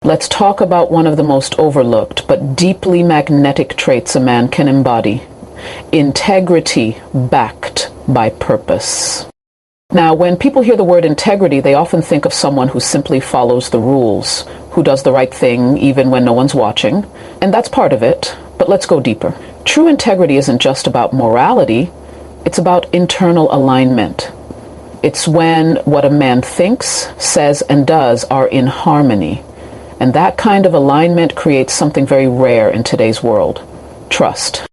Let's talk about one of the most overlooked but deeply magnetic traits a man can embody: integrity backed by purpose. Now, when people hear the word integrity, they often think of someone who simply follows the rules, who does the right thing even when no one's watching. And that's part of it, but let's go deeper. True integrity isn't just about morality, it's about internal alignment. It's when what a man thinks, says, and does are in harmony. And that kind of alignment creates something very rare in today's world: trust.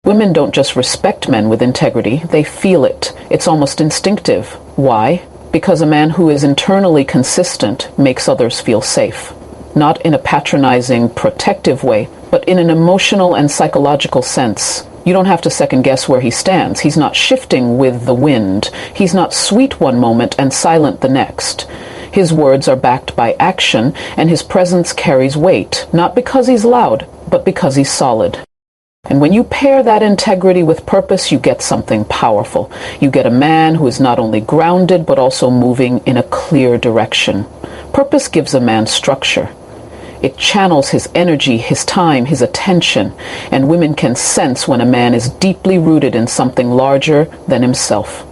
Women don't just respect men with integrity, they feel it. It's almost instinctive. Why? Because a man who is internally consistent makes others feel safe. Not in a patronizing, protective way, but in an emotional and psychological sense. You don't have to second guess where he stands. He's not shifting with the wind. He's not sweet one moment and silent the next. His words are backed by action, and his presence carries weight, not because he's loud, but because he's solid. And when you pair that integrity with purpose, you get something powerful. You get a man who is not only grounded, but also moving in a clear direction. Purpose gives a man structure. It channels his energy, his time, his attention, and women can sense when a man is deeply rooted in something larger than himself.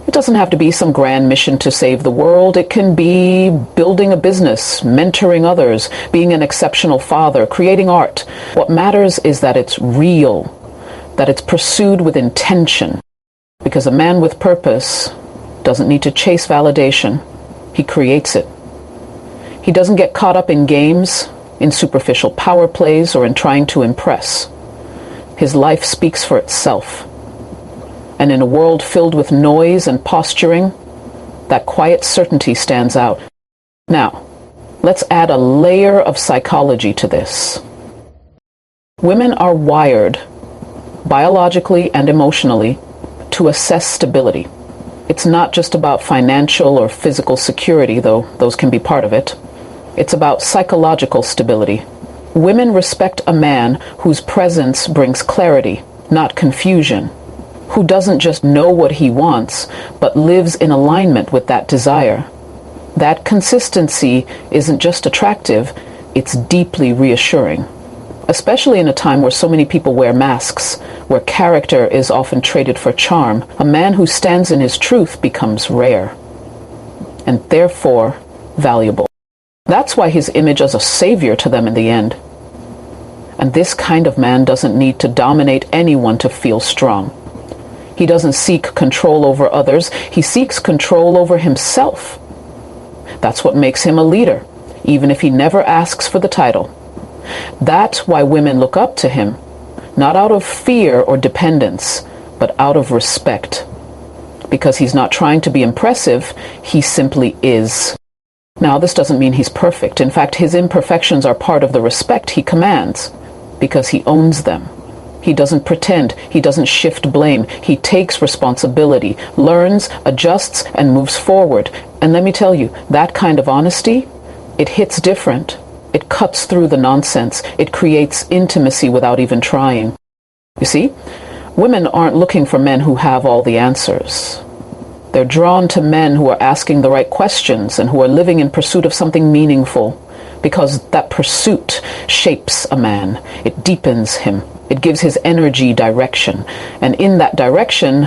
It doesn't have to be some grand mission to save the world. It can be building a business, mentoring others, being an exceptional father, creating art. What matters is that it's real, that it's pursued with intention. Because a man with purpose doesn't need to chase validation. He creates it. He doesn't get caught up in games, in superficial power plays, or in trying to impress. His life speaks for itself. And in a world filled with noise and posturing, that quiet certainty stands out. Now, let's add a layer of psychology to this. Women are wired, biologically and emotionally, to assess stability. It's not just about financial or physical security, though those can be part of it. It's about psychological stability. Women respect a man whose presence brings clarity, not confusion, who doesn't just know what he wants, but lives in alignment with that desire. That consistency isn't just attractive, it's deeply reassuring. Especially in a time where so many people wear masks, where character is often traded for charm, a man who stands in his truth becomes rare, and therefore valuable. That's why his image is a savior to them in the end. And this kind of man doesn't need to dominate anyone to feel strong. He doesn't seek control over others, he seeks control over himself. That's what makes him a leader, even if he never asks for the title. That's why women look up to him, not out of fear or dependence, but out of respect. Because he's not trying to be impressive, he simply is. Now, this doesn't mean he's perfect. In fact, his imperfections are part of the respect he commands, because he owns them. He doesn't pretend. He doesn't shift blame. He takes responsibility, learns, adjusts, and moves forward. And let me tell you, that kind of honesty, it hits different. It cuts through the nonsense. It creates intimacy without even trying. You see, women aren't looking for men who have all the answers. They're drawn to men who are asking the right questions and who are living in pursuit of something meaningful, because that pursuit shapes a man. It deepens him. It gives his energy direction. And in that direction,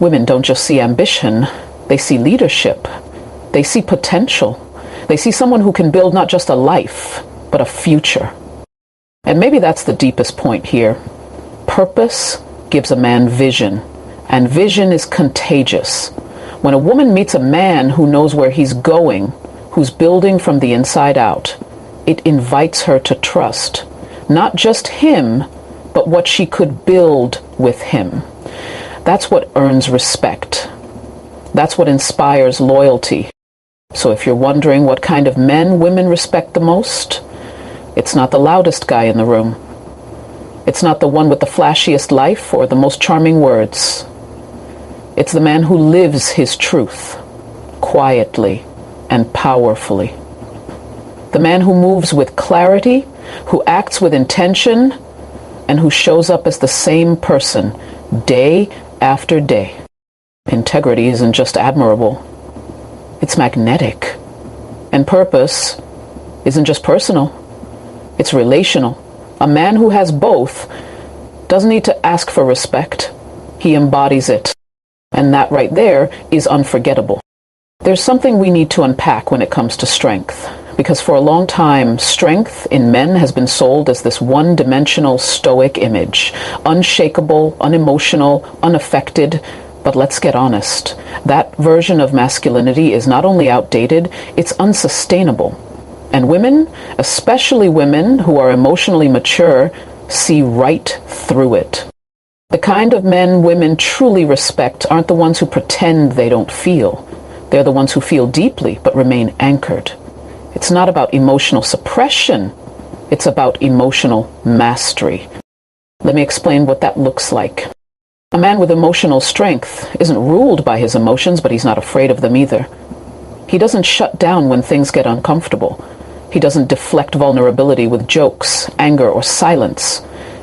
women don't just see ambition, they see leadership. They see potential. They see someone who can build not just a life, but a future. And maybe that's the deepest point here. Purpose gives a man vision, and vision is contagious. When a woman meets a man who knows where he's going, who's building from the inside out, it invites her to trust, not just him, but what she could build with him. That's what earns respect. That's what inspires loyalty. So if you're wondering what kind of men women respect the most, it's not the loudest guy in the room. It's not the one with the flashiest life or the most charming words. It's the man who lives his truth, quietly and powerfully. The man who moves with clarity, who acts with intention, and who shows up as the same person day after day. Integrity isn't just admirable, it's magnetic. And purpose, isn't just personal, it's relational. A man who has both doesn't need to ask for respect. He embodies it. And that right there is unforgettable. There's something we need to unpack when it comes to strength. Because for a long time, strength in men has been sold as this one-dimensional stoic image. Unshakable, unemotional, unaffected. But let's get honest. That version of masculinity is not only outdated, it's unsustainable. And women, especially women who are emotionally mature, see right through it. The kind of men women truly respect aren't the ones who pretend they don't feel. They're the ones who feel deeply but remain anchored. It's not about emotional suppression. It's about emotional mastery. Let me explain what that looks like. A man with emotional strength isn't ruled by his emotions, but he's not afraid of them either. He doesn't shut down when things get uncomfortable. He doesn't deflect vulnerability with jokes, anger, or silence.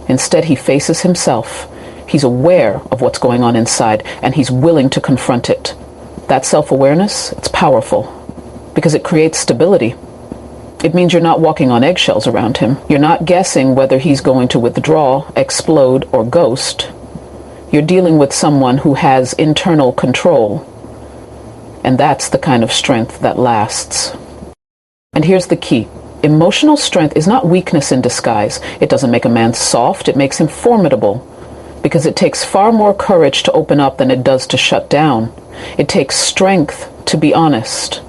Instead, he faces himself. He's aware of what's going on inside, and he's willing to confront it. That self-awareness, it's powerful, because it creates stability. It means you're not walking on eggshells around him. You're not guessing whether he's going to withdraw, explode, or ghost. You're dealing with someone who has internal control. And that's the kind of strength that lasts. And here's the key. Emotional strength is not weakness in disguise. It doesn't make a man soft, it makes him formidable. Because it takes far more courage to open up than it does to shut down. It takes strength to be honest,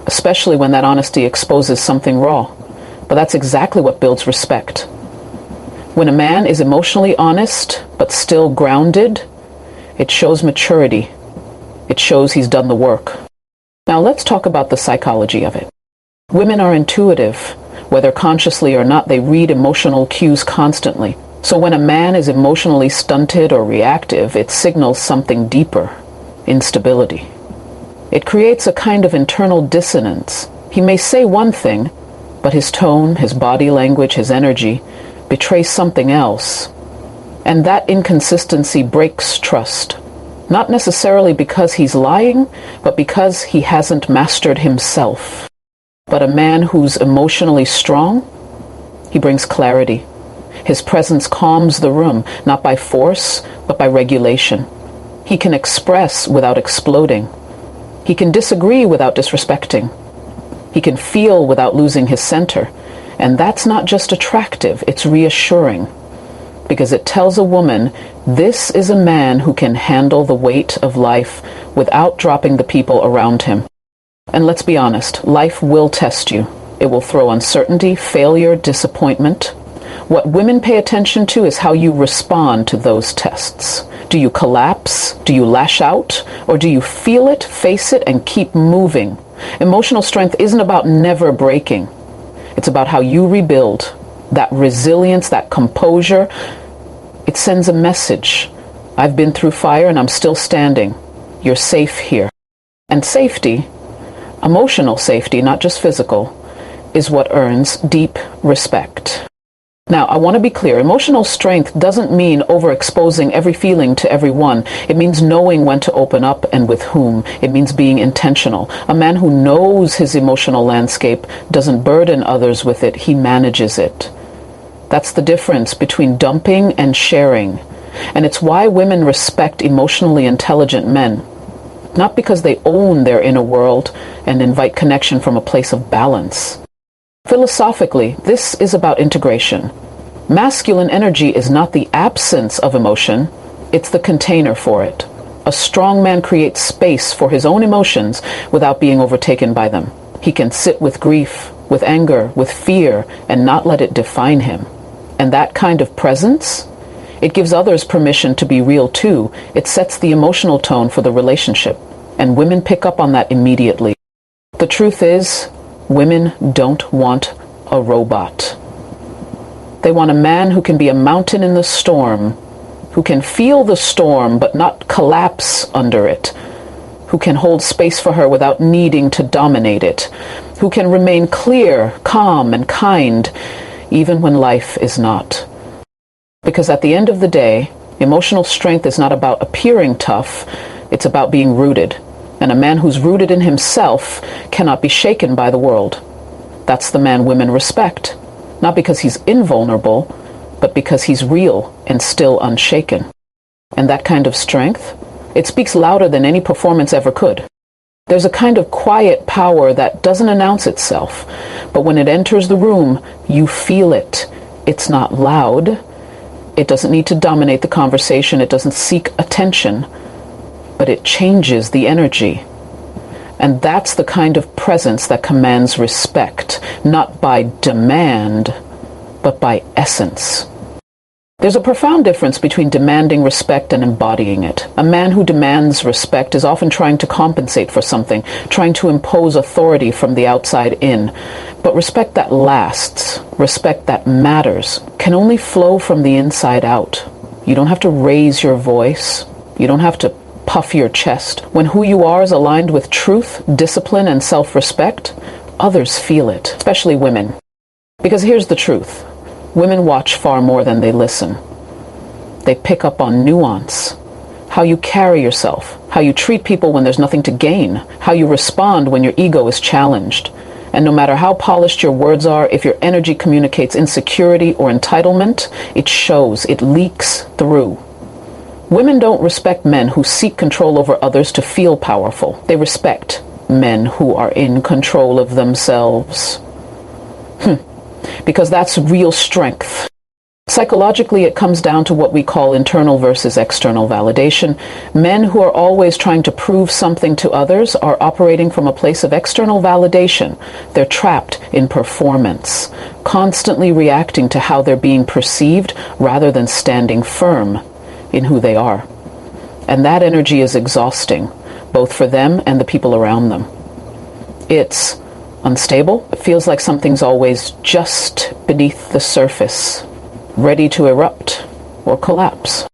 especially when that honesty exposes something raw. But that's exactly what builds respect. When a man is emotionally honest, but still grounded, it shows maturity. It shows he's done the work. Now let's talk about the psychology of it. Women are intuitive. Whether consciously or not, they read emotional cues constantly. So when a man is emotionally stunted or reactive, it signals something deeper, instability. It creates a kind of internal dissonance. He may say one thing, but his tone, his body language, his energy betrays something else. And that inconsistency breaks trust. Not necessarily because he's lying, but because he hasn't mastered himself. But a man who's emotionally strong, he brings clarity. His presence calms the room, not by force, but by regulation. He can express without exploding. He can disagree without disrespecting. He can feel without losing his center. And that's not just attractive, it's reassuring. Because it tells a woman, this is a man who can handle the weight of life without dropping the people around him. And let's be honest, life will test you. It will throw uncertainty, failure, disappointment. What women pay attention to is how you respond to those tests. Do you collapse? Do you lash out? Or do you feel it, face it, and keep moving? Emotional strength isn't about never breaking. It's about how you rebuild. That resilience, that composure, it sends a message. I've been through fire and I'm still standing. You're safe here. And safety, emotional safety, not just physical, is what earns deep respect. Now, I want to be clear. Emotional strength doesn't mean overexposing every feeling to everyone. It means knowing when to open up and with whom. It means being intentional. A man who knows his emotional landscape doesn't burden others with it. He manages it. That's the difference between dumping and sharing. And it's why women respect emotionally intelligent men. Not because they own their inner world and invite connection from a place of balance. Philosophically, this is about integration. Masculine energy is not the absence of emotion, it's the container for it. A strong man creates space for his own emotions without being overtaken by them. He can sit with grief, with anger, with fear, and not let it define him. And that kind of presence, it gives others permission to be real too. It sets the emotional tone for the relationship. And women pick up on that immediately. The truth is, women don't want a robot. They want a man who can be a mountain in the storm, who can feel the storm but not collapse under it, who can hold space for her without needing to dominate it, who can remain clear, calm, and kind, even when life is not. Because at the end of the day, emotional strength is not about appearing tough, it's about being rooted. And a man who's rooted in himself cannot be shaken by the world. That's the man women respect. Not because he's invulnerable, but because he's real and still unshaken. And that kind of strength, it speaks louder than any performance ever could. There's a kind of quiet power that doesn't announce itself, but when it enters the room, you feel it. It's not loud. It doesn't need to dominate the conversation. It doesn't seek attention, but it changes the energy. And that's the kind of presence that commands respect, not by demand, but by essence. There's a profound difference between demanding respect and embodying it. A man who demands respect is often trying to compensate for something, trying to impose authority from the outside in. But respect that lasts, respect that matters, can only flow from the inside out. You don't have to raise your voice. You don't have to puff your chest. When who you are is aligned with truth, discipline, and self-respect, others feel it, especially women. Because here's the truth. Women watch far more than they listen. They pick up on nuance, how you carry yourself, how you treat people when there's nothing to gain, how you respond when your ego is challenged. And no matter how polished your words are, if your energy communicates insecurity or entitlement, it shows, it leaks through. Women don't respect men who seek control over others to feel powerful. They respect men who are in control of themselves. Because that's real strength. Psychologically, it comes down to what we call internal versus external validation. Men who are always trying to prove something to others are operating from a place of external validation. They're trapped in performance, constantly reacting to how they're being perceived rather than standing firm in who they are. And that energy is exhausting, both for them and the people around them. It's unstable. It feels like something's always just beneath the surface, ready to erupt or collapse.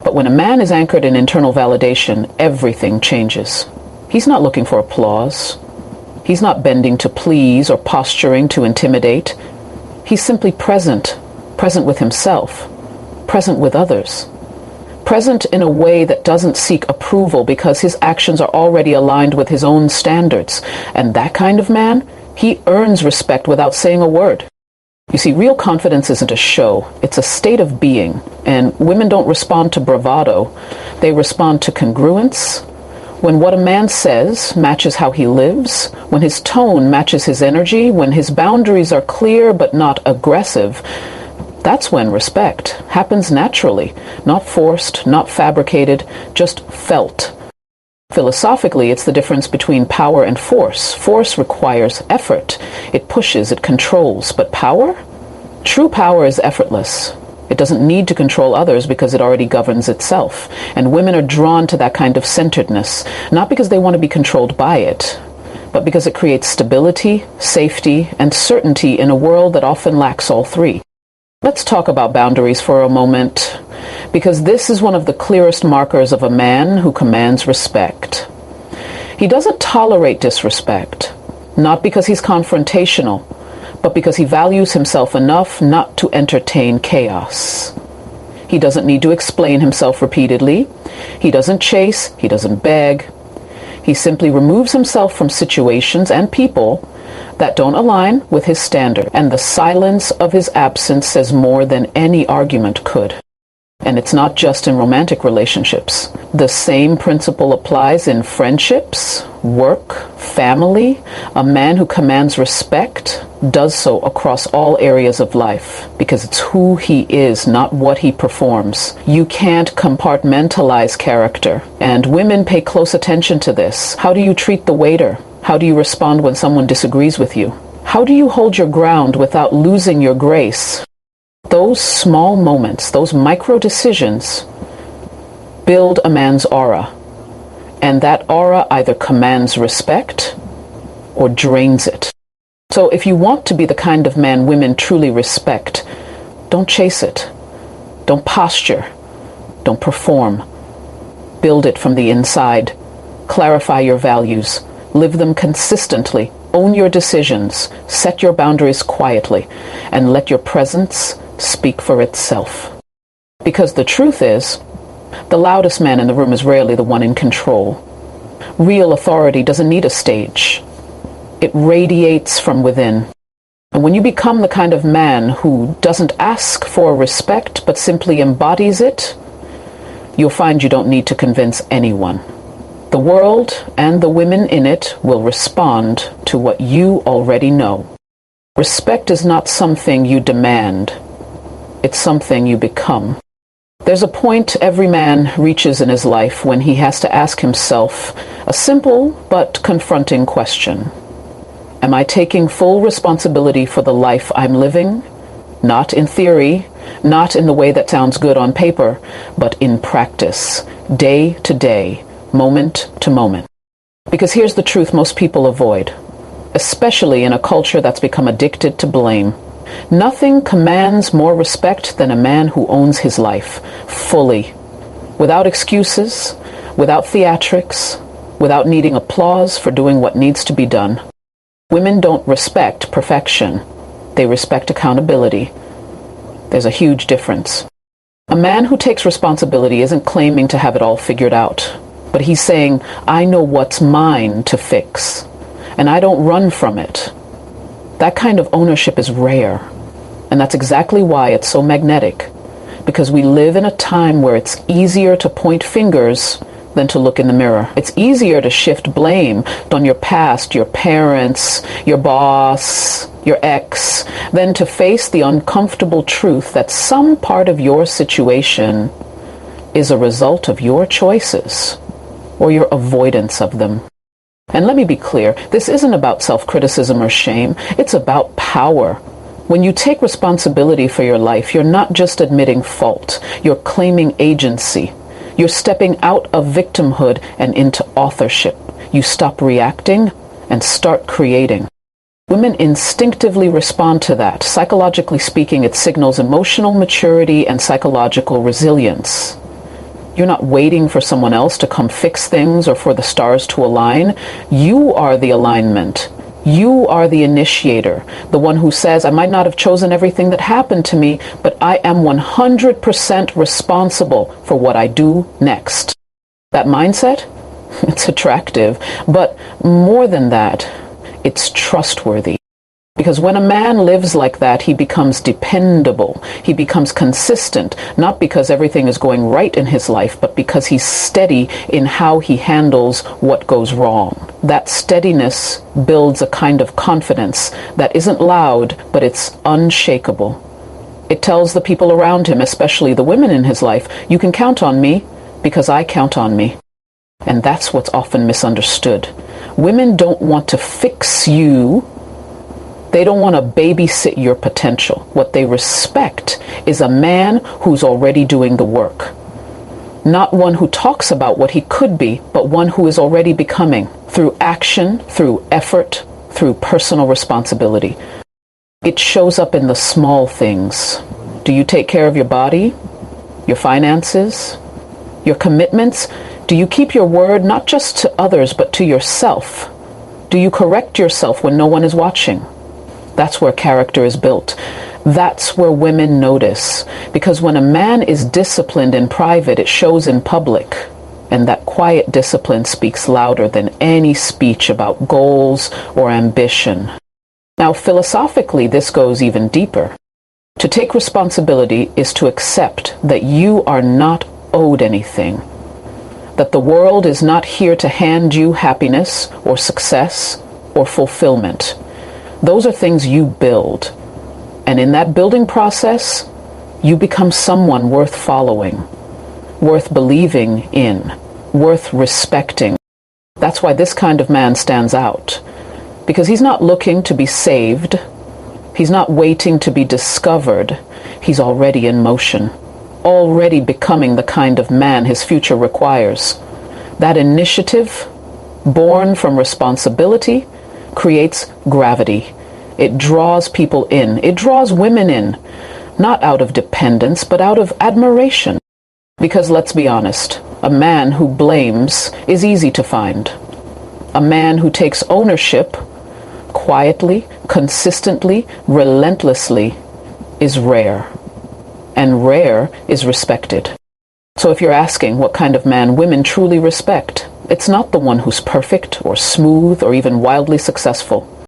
But when a man is anchored in internal validation, everything changes. He's not looking for applause. He's not bending to please or posturing to intimidate. He's simply present, present with himself, present with others. Present in a way that doesn't seek approval because his actions are already aligned with his own standards. And that kind of man, he earns respect without saying a word. You see, real confidence isn't a show. It's a state of being. And women don't respond to bravado. They respond to congruence. When what a man says matches how he lives, when his tone matches his energy, when his boundaries are clear but not aggressive, that's when respect happens naturally, not forced, not fabricated, just felt. Philosophically, it's the difference between power and force. Force requires effort. It pushes, it controls. But power? True power is effortless. It doesn't need to control others because it already governs itself. And women are drawn to that kind of centeredness, not because they want to be controlled by it, but because it creates stability, safety, and certainty in a world that often lacks all three. Let's talk about boundaries for a moment, because this is one of the clearest markers of a man who commands respect. He doesn't tolerate disrespect, not because he's confrontational, but because he values himself enough not to entertain chaos. He doesn't need to explain himself repeatedly. He doesn't chase. He doesn't beg. He simply removes himself from situations and people that don't align with his standard. And the silence of his absence says more than any argument could. And it's not just in romantic relationships. The same principle applies in friendships, work, family. A man who commands respect does so across all areas of life because it's who he is, not what he performs. You can't compartmentalize character. And women pay close attention to this. How do you treat the waiter? How do you respond when someone disagrees with you? How do you hold your ground without losing your grace? Those small moments, those micro decisions, build a man's aura. And that aura either commands respect or drains it. So if you want to be the kind of man women truly respect, don't chase it. Don't posture. Don't perform. Build it from the inside. Clarify your values. Live them consistently. Own your decisions. Set your boundaries quietly. And let your presence speak for itself. Because the truth is, the loudest man in the room is rarely the one in control. Real authority doesn't need a stage. It radiates from within. And when you become the kind of man who doesn't ask for respect but simply embodies it, you'll find you don't need to convince anyone. The world and the women in it will respond to what you already know. Respect is not something you demand. It's something you become. There's a point every man reaches in his life when he has to ask himself a simple but confronting question. Am I taking full responsibility for the life I'm living? Not in theory, not in the way that sounds good on paper, but in practice, day to day, moment to moment. Because here's the truth most people avoid, especially in a culture that's become addicted to blame. Nothing commands more respect than a man who owns his life fully, without excuses, without theatrics, without needing applause for doing what needs to be done. Women don't respect perfection. They respect accountability. There's a huge difference. A man who takes responsibility isn't claiming to have it all figured out, but he's saying, I know what's mine to fix, and I don't run from it. That kind of ownership is rare, and that's exactly why it's so magnetic, because we live in a time where it's easier to point fingers than to look in the mirror. It's easier to shift blame on your past, your parents, your boss, your ex, than to face the uncomfortable truth that some part of your situation is a result of your choices or your avoidance of them. And let me be clear, this isn't about self-criticism or shame. It's about power. When you take responsibility for your life, you're not just admitting fault. You're claiming agency. You're stepping out of victimhood and into authorship. You stop reacting and start creating. Women instinctively respond to that. Psychologically speaking, it signals emotional maturity and psychological resilience. You're not waiting for someone else to come fix things or for the stars to align. You are the alignment. You are the initiator, the one who says, I might not have chosen everything that happened to me, but I am 100% responsible for what I do next. That mindset, it's attractive, but more than that, it's trustworthy. Because when a man lives like that, he becomes dependable. He becomes consistent, not because everything is going right in his life, but because he's steady in how he handles what goes wrong. That steadiness builds a kind of confidence that isn't loud, but it's unshakable. It tells the people around him, especially the women in his life, you can count on me because I count on me. And that's what's often misunderstood. Women don't want to fix you. They don't want to babysit your potential. What they respect is a man who's already doing the work. Not one who talks about what he could be, but one who is already becoming through action, through effort, through personal responsibility. It shows up in the small things. Do you take care of your body, your finances, your commitments? Do you keep your word not just to others, but to yourself? Do you correct yourself when no one is watching? That's where character is built. That's where women notice. Because when a man is disciplined in private, it shows in public. And that quiet discipline speaks louder than any speech about goals or ambition. Now, philosophically, this goes even deeper. To take responsibility is to accept that you are not owed anything. That the world is not here to hand you happiness or success or fulfillment. Those are things you build. And in that building process, you become someone worth following, worth believing in, worth respecting. That's why this kind of man stands out. Because he's not looking to be saved. He's not waiting to be discovered. He's already in motion, already becoming the kind of man his future requires. That initiative, born from responsibility, creates gravity. It draws people in. It draws women in, not out of dependence, but out of admiration. Because let's be honest, a man who blames is easy to find. A man who takes ownership quietly, consistently, relentlessly is rare. And rare is respected. So if you're asking what kind of man women truly respect, it's not the one who's perfect or smooth or even wildly successful.